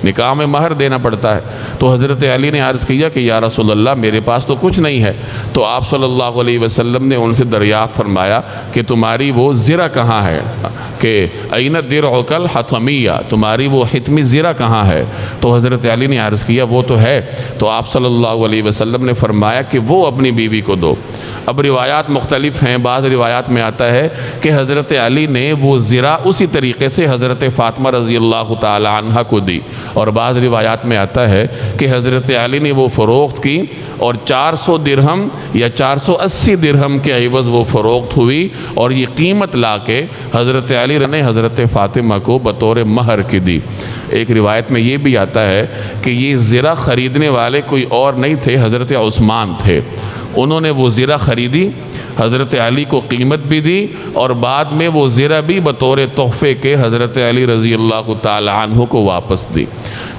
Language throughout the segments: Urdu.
نکاح میں مہر دینا پڑتا ہے۔ تو حضرت علی نے عرض کیا کہ یا رسول اللہ میرے پاس تو کچھ نہیں ہے۔ تو آپ صلی اللہ علیہ وسلم نے ان سے دریافت فرمایا کہ تمہاری وہ زرہ کہاں ہے، کہ این درعک الحطمیہ، تمہاری وہ حتمی زرہ کہاں ہے؟ تو حضرت علی نے عرض کیا وہ تو ہے۔ تو آپ صلی اللہ علیہ وسلم نے فرمایا کہ وہ اپنی بیوی کو دو۔ اب روایات مختلف ہیں، بعض روایات میں آتا ہے کہ حضرت علی نے وہ زرہ اسی طریقے سے حضرت فاطمہ رضی اللہ تعالی عنہ کو دی، اور بعض روایات میں آتا ہے کہ حضرت علی نے وہ فروخت کی اور 400 درہم یا 480 درہم کے عوض وہ فروخت ہوئی، اور یہ قیمت لا کے حضرت علی نے حضرت فاطمہ کو بطور مہر کی دی۔ ایک روایت میں یہ بھی آتا ہے کہ یہ زرہ خریدنے والے کوئی اور نہیں تھے، حضرت عثمان تھے۔ انہوں نے وہ زرہ خریدی، حضرت علی کو قیمت بھی دی، اور بعد میں وہ زرہ بھی بطور تحفے کے حضرت علی رضی اللہ تعالی عنہ کو واپس دی۔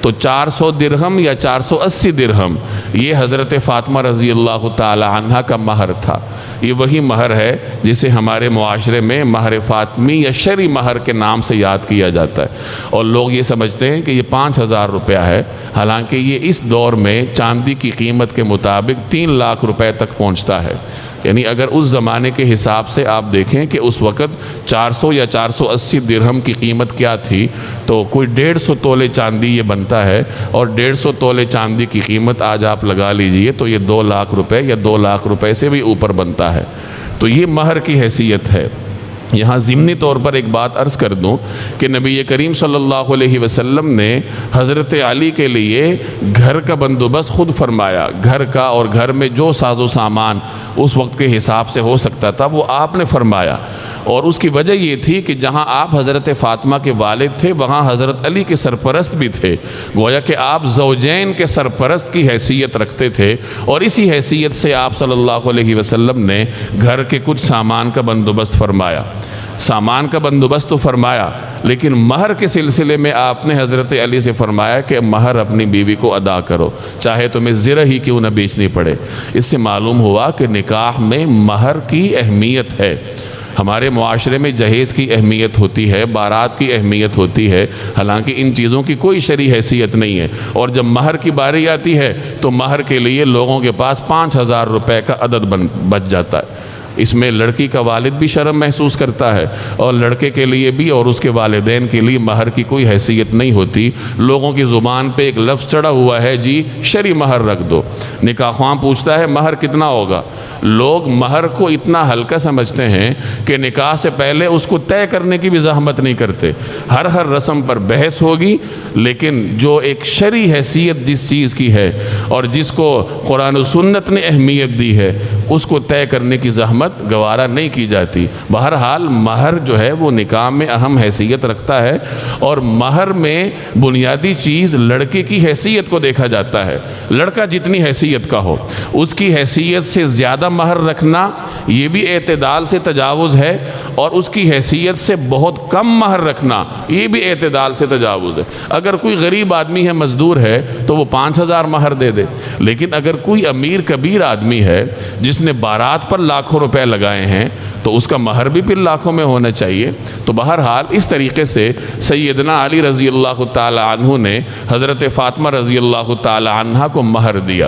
تو 400 درہم یا 480 درہم یہ حضرت فاطمہ رضی اللہ تعالی عنہ کا مہر تھا۔ یہ وہی مہر ہے جسے ہمارے معاشرے میں مہر فاطمی یا شرعی مہر کے نام سے یاد کیا جاتا ہے، اور لوگ یہ سمجھتے ہیں کہ یہ 5000 روپیہ ہے، حالانکہ یہ اس دور میں چاندی کی قیمت کے مطابق 3 لاکھ روپے تک پہنچتا ہے۔ یعنی اگر اس زمانے کے حساب سے آپ دیکھیں کہ اس وقت 400 یا 480 درہم کی قیمت کیا تھی، تو کوئی 150 تولے چاندی یہ بنتا ہے، اور 150 تولے چاندی کی قیمت آج آپ لگا لیجئے تو یہ 2 لاکھ روپے یا 2 لاکھ روپے سے بھی اوپر بنتا ہے۔ تو یہ مہر کی حیثیت ہے۔ یہاں ضمنی طور پر ایک بات عرض کر دوں کہ نبی کریم صلی اللہ علیہ وسلم نے حضرت علی کے لیے گھر کا بندوبست خود فرمایا۔ گھر کا اور گھر میں جو ساز و سامان اس وقت کے حساب سے ہو سکتا تھا وہ آپ نے فرمایا، اور اس کی وجہ یہ تھی کہ جہاں آپ حضرت فاطمہ کے والد تھے وہاں حضرت علی کے سرپرست بھی تھے، گویا کہ آپ زوجین کے سرپرست کی حیثیت رکھتے تھے، اور اسی حیثیت سے آپ صلی اللہ علیہ وسلم نے گھر کے کچھ سامان کا بندوبست فرمایا۔ سامان کا بندوبست تو فرمایا، لیکن مہر کے سلسلے میں آپ نے حضرت علی سے فرمایا کہ مہر اپنی بیوی کو ادا کرو، چاہے تمہیں زرہ ہی کیوں نہ بیچنی پڑے۔ اس سے معلوم ہوا کہ نکاح میں مہر کی اہمیت ہے۔ ہمارے معاشرے میں جہیز کی اہمیت ہوتی ہے، بارات کی اہمیت ہوتی ہے، حالانکہ ان چیزوں کی کوئی شرعی حیثیت نہیں ہے، اور جب مہر کی باری آتی ہے تو مہر کے لیے لوگوں کے پاس 5000 روپے کا عدد بچ جاتا ہے۔ اس میں لڑکی کا والد بھی شرم محسوس کرتا ہے، اور لڑکے کے لیے بھی اور اس کے والدین کے لیے مہر کی کوئی حیثیت نہیں ہوتی۔ لوگوں کی زبان پہ ایک لفظ چڑھا ہوا ہے، جی شرعی مہر رکھ دو۔ نکاح خواہ پوچھتا ہے مہر کتنا ہوگا؟ لوگ مہر کو اتنا ہلکا سمجھتے ہیں کہ نکاح سے پہلے اس کو طے کرنے کی بھی زحمت نہیں کرتے۔ ہر رسم پر بحث ہوگی، لیکن جو ایک شرعی حیثیت جس چیز کی ہے اور جس کو قرآن و سنت نے اہمیت دی ہے اس کو طے کرنے کی زحمت گوارا نہیں کی جاتی۔ بہرحال مہر جو ہے وہ نکاح میں اہم حیثیت رکھتا ہے، اور مہر میں بنیادی چیز لڑکے کی حیثیت کو دیکھا جاتا ہے۔ لڑکا جتنی حیثیت کا ہو اس کی حیثیت سے زیادہ مہر رکھنا یہ بھی اعتدال سے تجاوز ہے، اور اس کی حیثیت سے بہت کم مہر رکھنا یہ بھی اعتدال سے تجاوز ہے۔ اگر کوئی غریب آدمی ہے، مزدور ہے، تو وہ 5000 مہر دے دے، لیکن اگر کوئی امیر کبیر آدمی ہے جس نے بارات پر لاکھوں روپے لگائے ہیں تو اس کا مہر بھی پھر لاکھوں میں ہونا چاہیے۔ تو بہرحال اس طریقے سے سیدنا علی رضی اللہ تعالی عنہ نے حضرت فاطمہ رضی اللہ تعالی عنہ کو مہر دیا۔